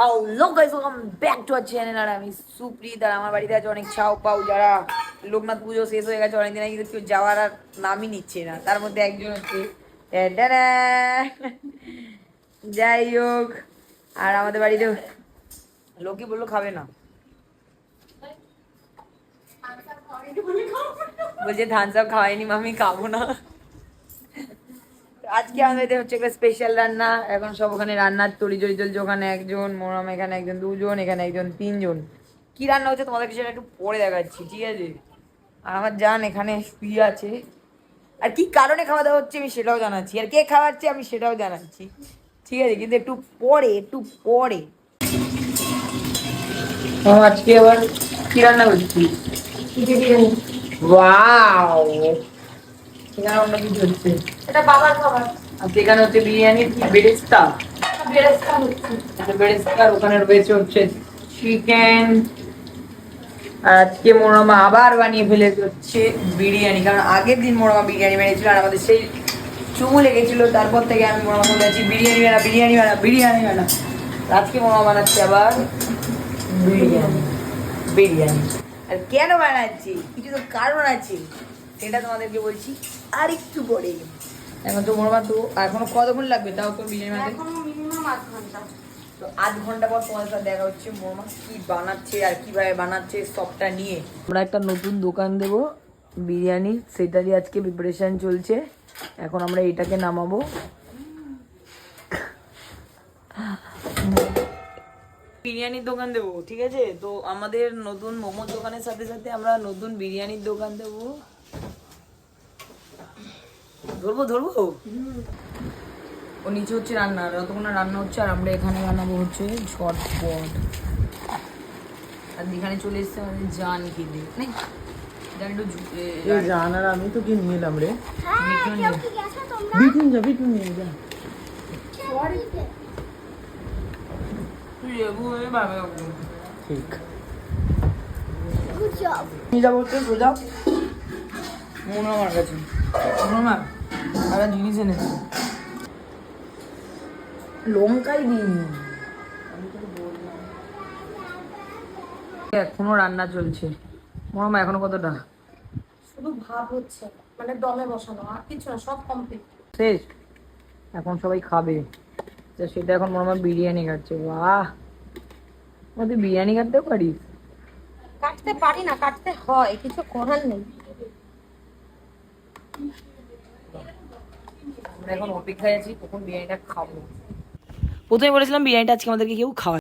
Hello guys, welcome back to our channel. আর আমি সুপ্রিত, আর আমার বাড়িতে আছে অনেক ছাও পাও, যারা লোকনাথ পুজো শেষ হয়ে গেছে অনেকদিন আগে, কিন্তু কেউ যাওয়ার আর নামই নিচ্ছে না। তার মধ্যে একজন হচ্ছে ট্যাডাডা। যাই হোক, আর আমাদের বাড়িতে লোকে বললো খাবে না, বলছে ধান সব খাওয়াইনি মামি, খাবো না। আজকে আমাদের হচ্ছে একটা স্পেশাল রান্না। এখন সব ওখানে রান্নার তড়িজড়ি চলছে। ওখানে একজন, মোরাম এখানে একজন, দুজন এখানে একজন, তিনজন। কি রান্না হচ্ছে তোমাদেরকে সেটা একটু পরে দেখাচ্ছি, ঠিক আছে? আর আমার জান এখানে শুয়ে আছে। আর কি কারণে খাওয়া দাওয়া হচ্ছে আমি সেটাও জানাচ্ছি, আর কে খাওয়াচ্ছে আমি সেটাও জানাচ্ছি, ঠিক আছে? কিন্তু একটু পরে, একটু পরে। আজকে আবার কি রান্না করছি? ওয়াও, এখানে অন্য কিছু হচ্ছে। এটা বাবার খাবার। আর সেখানে হচ্ছে বিরিয়ানির কি বেরেস্তা, বেরেস্তা হচ্ছে। বেরেস্তা। ওখানে রয়েছে হচ্ছে চিকেন। আর আজকে মোরামা আবার বানিয়ে ফেলেছে হচ্ছে বিরিয়ানি, কারণ আগের দিন মোরামা বিরিয়ানি বানিয়েছিল আর আমাদের সেই চুমু লেগেছিল। তারপর থেকে আমি মোরামা বলে আছি বিরিয়ানি বানা, বিরিয়ানি বানা, বিরিয়ানি বানা। আজকে মোরামা বানাচ্ছে আবার বিরিয়ানি। বিরিয়ানি আর কেন বানাচ্ছি, কিছু তো কারণ আছে, সেটা তোমাদেরকে বলছি আর একটু পরে। এখন তো মোরামা তো এখনো কতক্ষণ লাগবে তাও তো বিরিয়ানি বানাতে? এখনো মিনিমাম 8 ঘন্টা। তো 8 ঘন্টা পর তোমাদের সাথে দেখা হচ্ছে মোমা কি বানাচ্ছে আর কিভাবে বানাচ্ছে সবটা নিয়ে। আমরা একটা নতুন দোকান দেব বিরিয়ানি, সেটারই আজকে প্রিপারেশন চলছে। এখন আমরা এটাকে নামাবো। বিরিয়ানির দোকান দেবো, ঠিক আছে? তো আমাদের নতুন মোমোর দোকানের সাথে সাথে আমরা নতুন বিরিয়ানির দোকান দেবো। ধরবো ধরবো। ও নিচে হচ্ছে রান্না, যতক্ষণ না রান্না হচ্ছে, আর আমরা এখানে বানাবো হচ্ছে ঝটপট। আর এখানে চলে এসছে আমাদের জান খেতে, জান একটু জান আর আমি তো কি নিয়ে এলাম রে। বিটুন বিটুন যা, বিটুন নিয়ে যা। তুই লেবু হয়ে ভাবে ঠিক নিয়ে যাবো হচ্ছে সোজা মনে আমার কাছে। মনে একটা জিনিস এনেছে, লঙ্কাই দিইনি। এখনো রান্না চলছে। মনে এখনো কতটা শুধু ভাত হচ্ছে, মানে দমে বসানো, আর কিছু না, সব কমপ্লিট। শেষ। এখন সবাই খাবে, তো সেটা এখন মনে হয় বিরিয়ানি খাচ্ছে। বাহ, তুই বিরিয়ানি কাটতেও পারিস? কাটতে পারি না, কাটতে হয়, কিছু করার নেই। আমরা এখন অপেক্ষায় আছি কখন বিরিয়ানিটা খাবো। প্রথমে বলেছিলাম বিরিয়ানিটা আজকে আমাদেরকে কেউ খাওয়ায়।